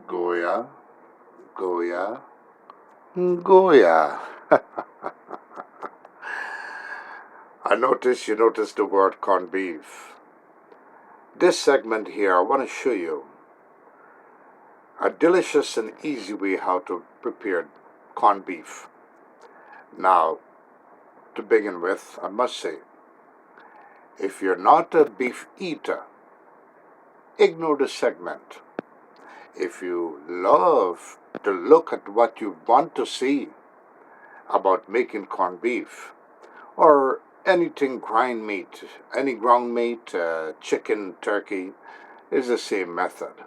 Goya, Goya, Goya. I notice you noticed the word corned beef. This segment here, I want to show you a delicious and easy way how to prepare corned beef. Now, to begin with, I must say, if you're not a beef eater, ignore the segment. If you love to look at what you want to see about making corned beef, or anything grind meat, any ground meat, chicken, turkey, is the same method.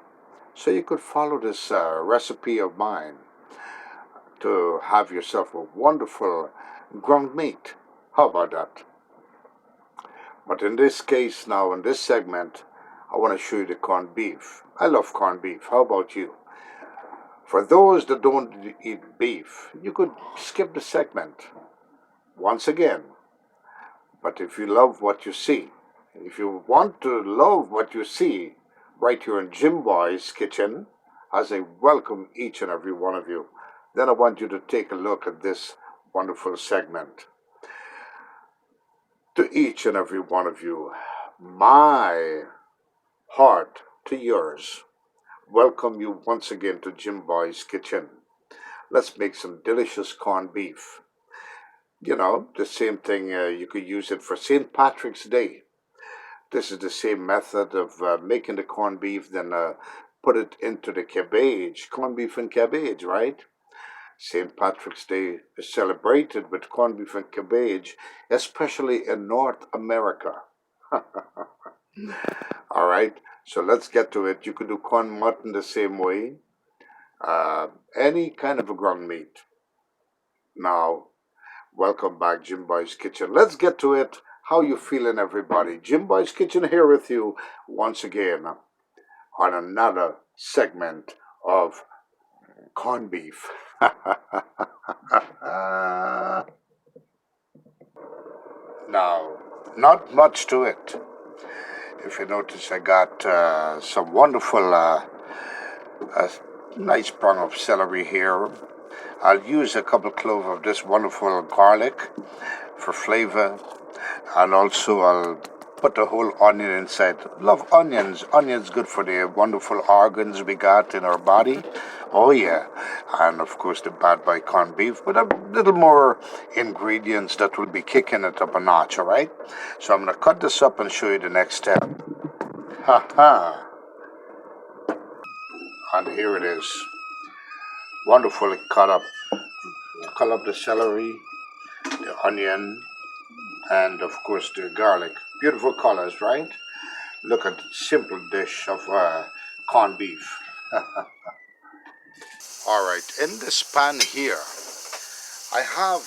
So you could follow this recipe of mine to have yourself a wonderful ground meat. How about that? But in this case now, in this segment, I want to show you the corned beef. I love corned beef. How about you? For those that don't eat beef, you could skip the segment once again. But if you love what you see, if you want to love what you see, right here in Jim Boy's kitchen, as I welcome each and every one of you, then I want you to take a look at this wonderful segment. To each and every one of you, my heart to yours. Welcome you once again to Jim Boy's kitchen. Let's make some delicious corned beef. You know, the same thing, you could use it for St. Patrick's Day. This is the same method of making the corned beef, then put it into the cabbage, corned beef and cabbage, right? St. Patrick's Day is celebrated with corned beef and cabbage, especially in North America. All right, so let's get to it. You could do corn mutton the same way, any kind of a ground meat. Now, welcome back, Jim Boy's Kitchen. Let's get to it. How you feeling, everybody? Jim Boy's Kitchen here with you once again on another segment of corned beef. Now, not much to it. If you notice, I got some wonderful, nice prong of celery here. I'll use a couple cloves of this wonderful garlic for flavor, and also I'll put the whole onion inside. Love onions. Onions good for the wonderful organs we got in our body. Oh yeah, and of course the bad boy corned beef, but a little more ingredients that will be kicking it up a notch. All right. So I'm gonna cut this up and show you the next step. Ha ha! And here it is, wonderfully cut up. Cut up the celery, the onion, and of course the garlic. Beautiful colors, right? Look at the simple dish of corned beef. All right, in this pan here, I have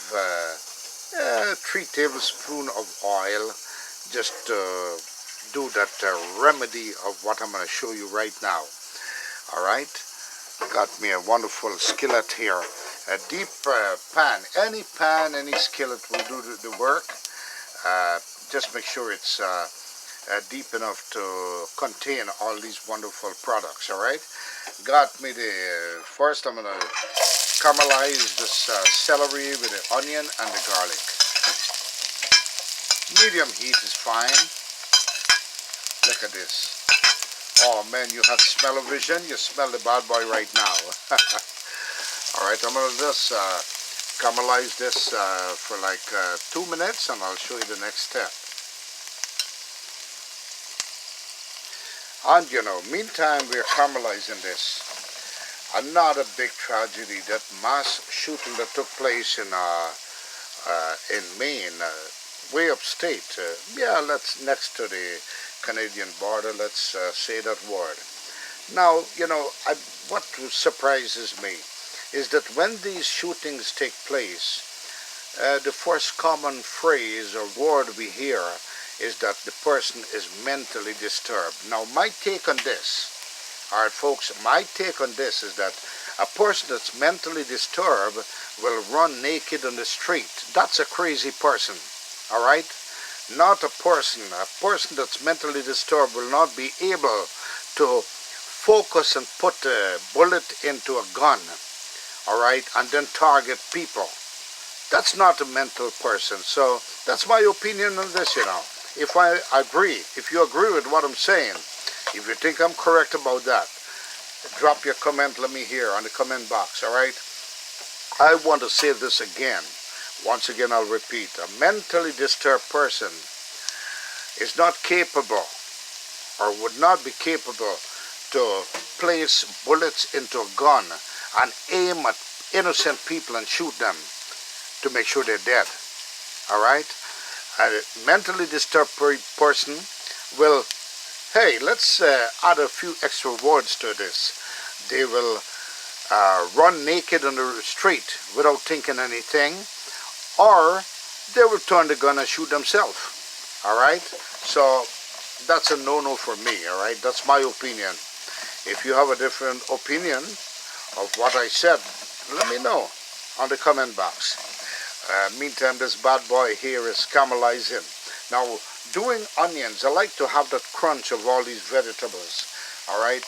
3 tablespoons of oil. Just do that remedy of what I'm going to show you right now. All right, got me a wonderful skillet here. A deep pan, any skillet will do the work. Just make sure it's deep enough to contain all these wonderful products, all right? Got me first I'm going to caramelize this celery with the onion and the garlic. Medium heat is fine. Look at this. Oh man, you have smell-o-vision. You smell the bad boy right now. All right, I'm going to just caramelize this for like 2 minutes, and I'll show you the next step. And you know, meantime we're caramelizing this. Another big tragedy, that mass shooting that took place in Maine, way upstate. Yeah, let's next to the Canadian border. Let's say that word. Now, you know, what surprises me is that when these shootings take place, the first common phrase or word we hear is that the person is mentally disturbed. Now, my take on this, all right, folks, my take on this is that a person that's mentally disturbed will run naked on the street. That's a crazy person, all right? Not a person. A person that's mentally disturbed will not be able to focus and put a bullet into a gun, all right, and then target people. That's not a mental person. So that's my opinion on this, If I agree, if you agree with what I'm saying, if you think I'm correct about that, drop your comment, let me hear on the comment box, all right? I want to say this again. Once again, I'll repeat. A mentally disturbed person is not capable or would not be capable to place bullets into a gun and aim at innocent people and shoot them to make sure they're dead. All right? A mentally disturbed person will, hey, let's add a few extra words to this. They will run naked on the street without thinking anything, or they will turn the gun and shoot themselves. All right? So that's a no-no for me. All right? That's my opinion. If you have a different opinion of what I said, let me know on the comment box. Meantime, this bad boy here is caramelizing. Now, doing onions, I like to have that crunch of all these vegetables. All right?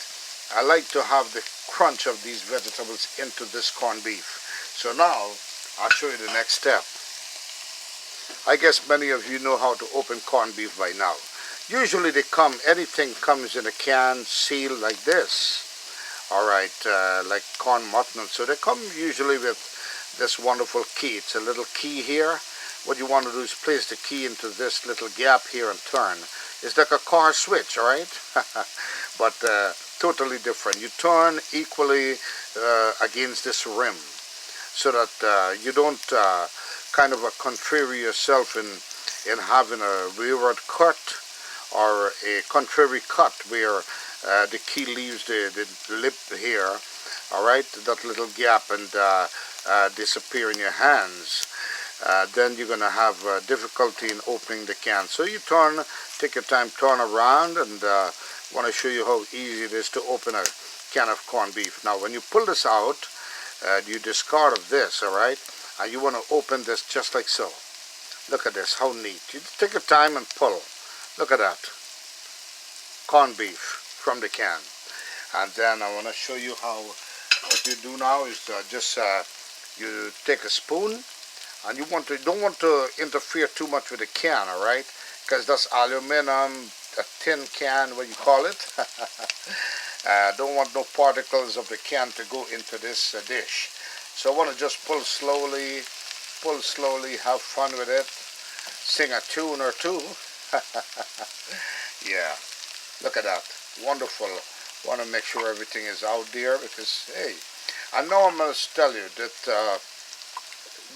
I like to have the crunch of these vegetables into this corned beef. So now, I'll show you the next step. I guess many of you know how to open corned beef by now. Usually anything comes in a can sealed like this. All right, like corn mutton. So they come usually with this wonderful key. It's a little key here. What you want to do is place the key into this little gap here and turn. It's like a car switch, all right? But totally different. You turn equally against this rim so that you don't kind of contrary yourself in having a rearward cut or a contrary cut where the key leaves the lip here, all right, that little gap, and disappear in your hands. Then you're going to have difficulty in opening the can. So you take your time, turn around, and want to show you how easy it is to open a can of corned beef. Now, when you pull this out, you discard of this, all right, and you want to open this just like so. Look at this, how neat. You take your time and pull. Look at that. Corned beef from the can. And then I want to show you how, what you do now is just you take a spoon, and you don't want to interfere too much with the can, all right? Because that's aluminum, a tin can, what you call it. Don't want no particles of the can to go into this dish. So I want to just pull slowly, have fun with it, sing a tune or two. Yeah, look at that, wonderful. Want to make sure everything is out there because, hey, I know I must tell you that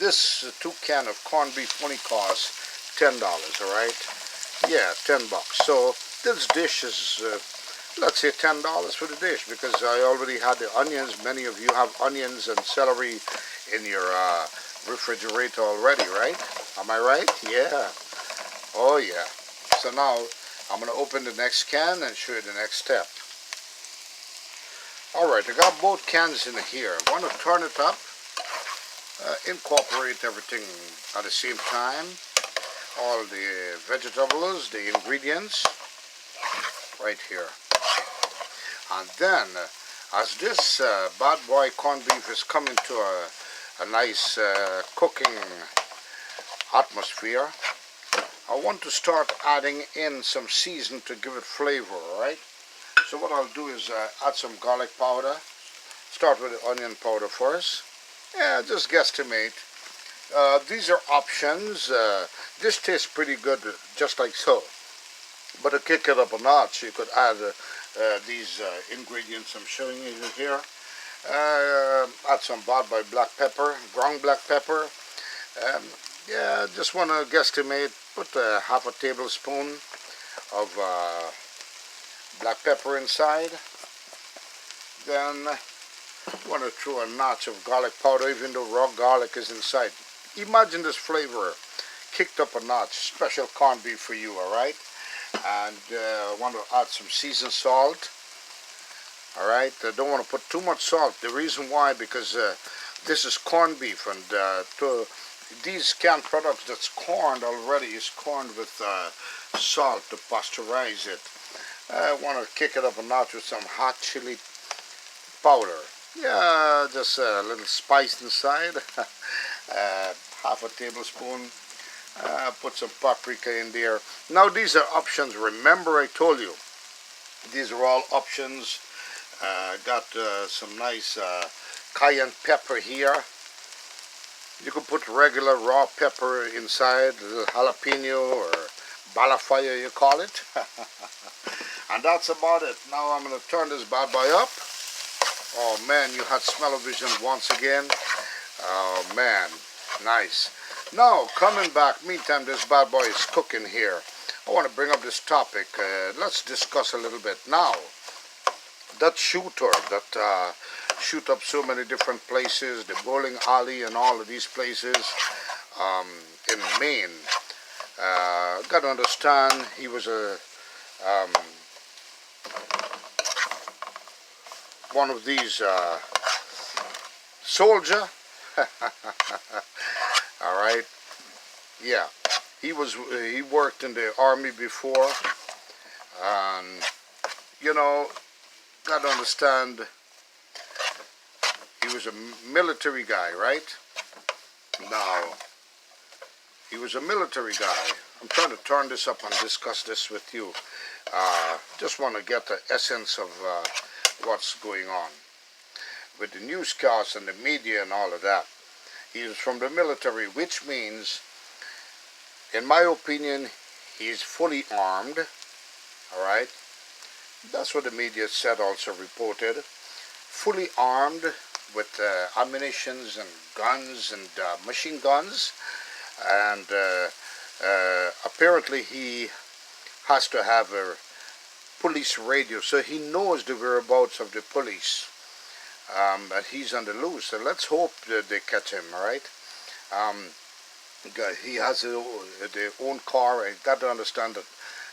this 2 can of corned beef only costs $10, all right? Yeah, $10. So this dish is, let's say $10 for the dish, because I already had the onions. Many of you have onions and celery in your refrigerator already, right? Am I right? Yeah. Oh yeah. So now I'm going to open the next can and show you the next step. Alright, I got both cans in here. I want to turn it up, incorporate everything at the same time. All the vegetables, the ingredients, right here. And then, as this bad boy corned beef is coming to a nice cooking atmosphere, I want to start adding in some season to give it flavor, alright? So what I'll do is add some garlic powder. Start with the onion powder first. Yeah, just guesstimate. These are options. This tastes pretty good just like so. But to kick it up a notch, you could add these ingredients I'm showing you here. Add some bad boy black pepper, ground black pepper. Yeah, just want to guesstimate. Put half a tablespoon of black pepper inside. Then want to throw a notch of garlic powder, even though raw garlic is inside. Imagine this flavor kicked up a notch. Special corned beef for you, alright? And want to add some seasoned salt. Alright, don't want to put too much salt. The reason why, because this is corned beef, and these canned products that's corned already is corned with salt to pasteurize it. I want to kick it up a notch with some hot chili powder. Yeah, just a little spice inside. Half a tablespoon. Put some paprika in there. Now these are options. Remember I told you, these are all options. Got some nice cayenne pepper here. You can put regular raw pepper inside, a little jalapeno or balafaya you call it. And that's about it. Now I'm going to turn this bad boy up. Oh man, you had smell-o-vision once again. Oh man, nice. Now, coming back, meantime this bad boy is cooking here. I want to bring up this topic. Let's discuss a little bit. Now, that shooter that shoot up so many different places, the bowling alley and all of these places in Maine, got to understand he was a one of these soldier. All right, yeah, he worked in the army before, and you know, got to understand he was a military guy, right? Now, he was a military guy. I'm trying to turn this up and discuss this with you. Just want to get the essence of what's going on with the newscasts and the media and all of that. He was from the military, which means, in my opinion, he's fully armed. All right? That's what the media said, also reported. Fully armed with ammunitions and guns and machine guns. And apparently he has to have a police radio, so he knows the whereabouts of the police. And he's on the loose, so let's hope that they catch him, all right? He has their own car. I got to understand that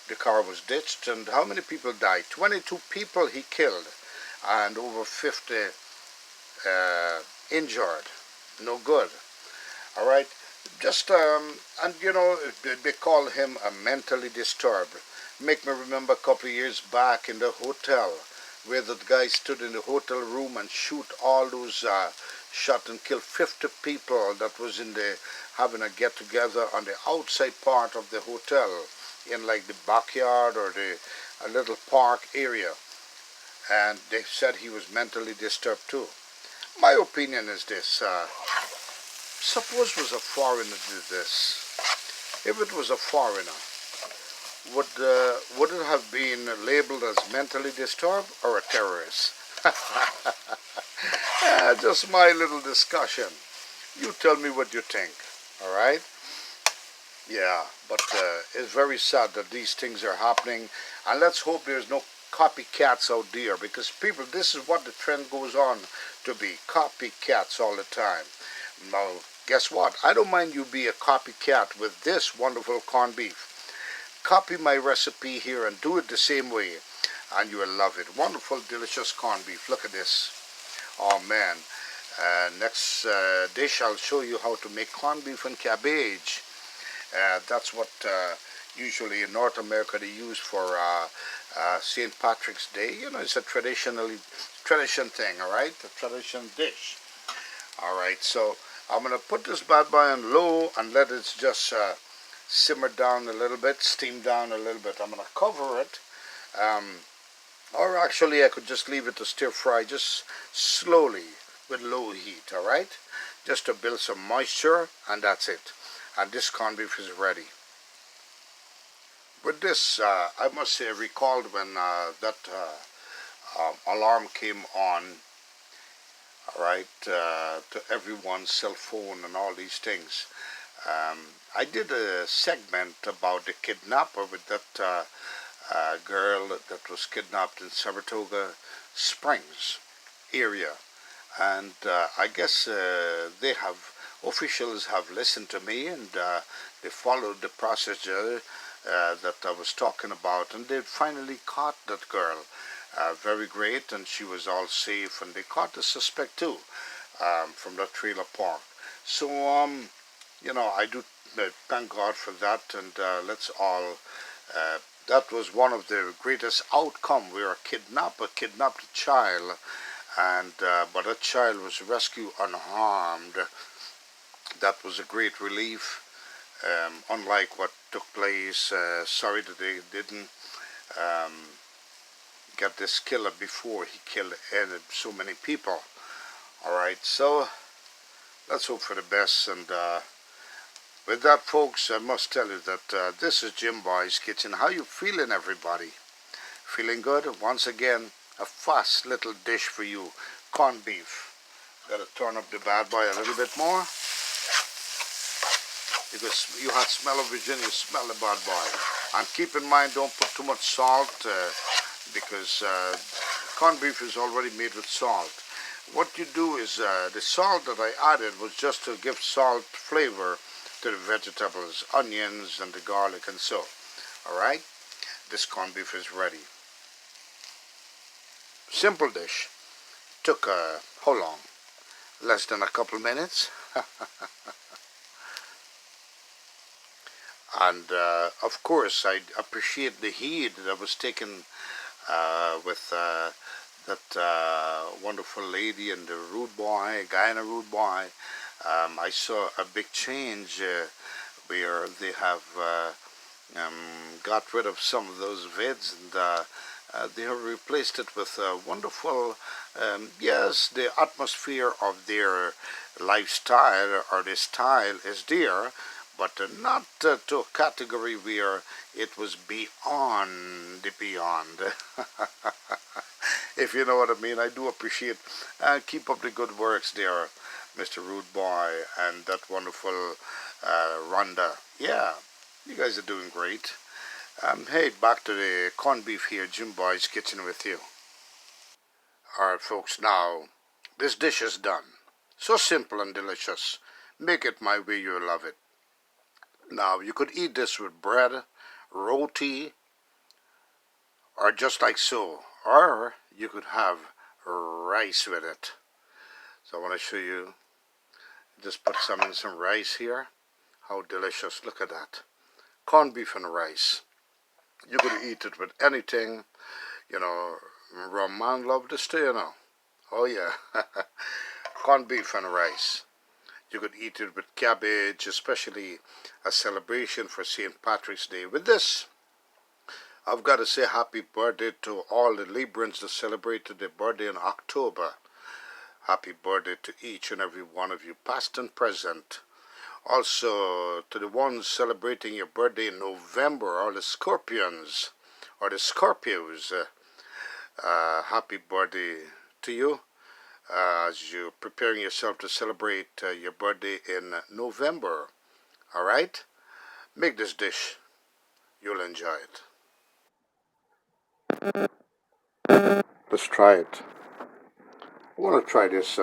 the car was ditched, and how many people died? 22 people he killed, and over 50 injured. No good. All right. Just and you know, they call him a mentally disturbed. Make me remember a couple of years back in the hotel, where that guy stood in the hotel room and shoot all those shot and killed 50 people that was in the having a get together on the outside part of the hotel, in like the backyard or the a little park area, and they said he was mentally disturbed too. My opinion is this: suppose it was a foreigner did this. If it was a foreigner, would it have been labeled as mentally disturbed or a terrorist? Just my little discussion. You tell me what you think. All right? Yeah, but it's very sad that these things are happening, and let's hope there's no copycats out there, because people, this is what the trend goes on to be, copycats all the time. Now, guess what? I don't mind you be a copycat with this wonderful corned beef. Copy my recipe here and do it the same way, and you will love it. Wonderful, delicious corned beef. Look at this. Oh man. Next dish, I'll show you how to make corned beef and cabbage. That's what usually in North America they use for St. Patrick's Day. You know, it's a tradition thing, all right? A tradition dish. All right, so I'm going to put this bad boy on low and let it just simmer down a little bit, steam down a little bit. I'm going to cover it. Or actually, I could just leave it to stir fry just slowly with low heat, all right? Just to build some moisture, and that's it. And this corned beef is ready. With this, I must say, I recalled when that alarm came on, all right, to everyone's cell phone and all these things. I did a segment about the kidnapper with that girl that was kidnapped in Saratoga Springs area, and I guess officials have listened to me, and they followed the procedure that I was talking about, and they finally caught that girl. Very great, and she was all safe, and they caught the suspect too, from that trailer park. So you know, I do thank God for that, and let's all That was one of the greatest outcome where a kidnapper kidnapped a child, and but that child was rescued unharmed. That was a great relief. Unlike what took place, sorry that they didn't um, get this killer before he killed so many people. All right, so let's hope for the best. And with that, folks, I must tell you that this is Jim Boy's Kitchen. How you feeling, everybody? Feeling good? Once again, a fast little dish for you, corned beef. Gotta turn up the bad boy a little bit more. Because you had smell of Virginia, smell the bad boy. And keep in mind, don't put too much salt because corned beef is already made with salt. What you do is the salt that I added was just to give salt flavor to the vegetables, onions and the garlic and so. Alright, this corned beef is ready. Simple dish. Took how long? Less than a couple minutes. And of course I appreciate the heat that was taken with that wonderful lady and the rude boy, guy and a rude boy. I saw a big change where they have got rid of some of those vids, and they have replaced it with a wonderful, yes, the atmosphere of their lifestyle or their style is there, but not to a category where it was beyond the beyond. If you know what I mean. I do appreciate. Keep up the good works there, Mr. Rude Boy, and that wonderful Rhonda. Yeah, you guys are doing great. Hey, back to the corned beef here, Jim Boy's Kitchen with you. Alright, folks, now this dish is done. So simple and delicious. Make it my way, you'll love it. Now, you could eat this with bread, roti, or just like so. Or you could have rice with it. So I want to show you. Just put some rice here. How delicious. Look at that. Corned beef and rice. You could eat it with anything. You know, Roman loved this too, you know. Oh yeah. Corned beef and rice. You could eat it with cabbage, especially a celebration for St. Patrick's Day. With this, I've got to say happy birthday to all the Librans that celebrated their birthday in October. Happy birthday to each and every one of you, past and present. Also, to the ones celebrating your birthday in November, or the Scorpions, or the Scorpios, happy birthday to you. As you're preparing yourself to celebrate your birthday in November. Alright? Make this dish. You'll enjoy it. Let's try it. I want to try this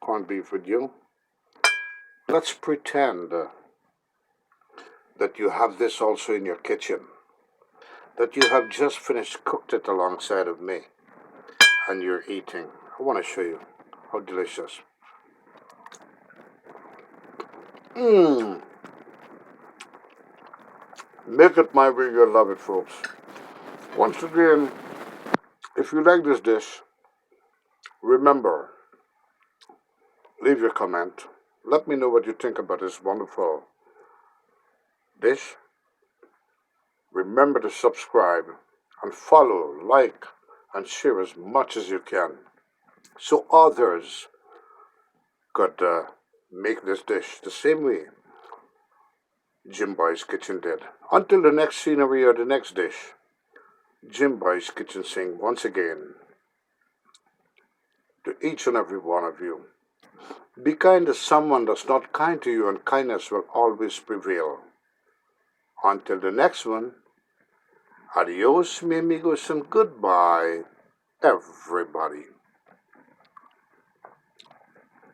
corned beef with you. Let's pretend that you have this also in your kitchen. That you have just finished cooked it alongside of me. And you're eating. I want to show you how delicious. Mmm. Make it my way, you'll love it, folks. Once again, if you like this dish, remember, leave your comment. Let me know what you think about this wonderful dish. Remember to subscribe and follow, like, and share as much as you can so others could make this dish the same way Jim Boy's Kitchen did. Until the next scenery or the next dish, Jim Boy's Kitchen saying once again to each and every one of you, be kind to someone that's not kind to you, and kindness will always prevail. Until the next one, adios, mi amigos, and goodbye, everybody.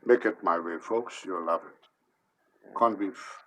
Make it my way, folks. You'll love it. Corned beef.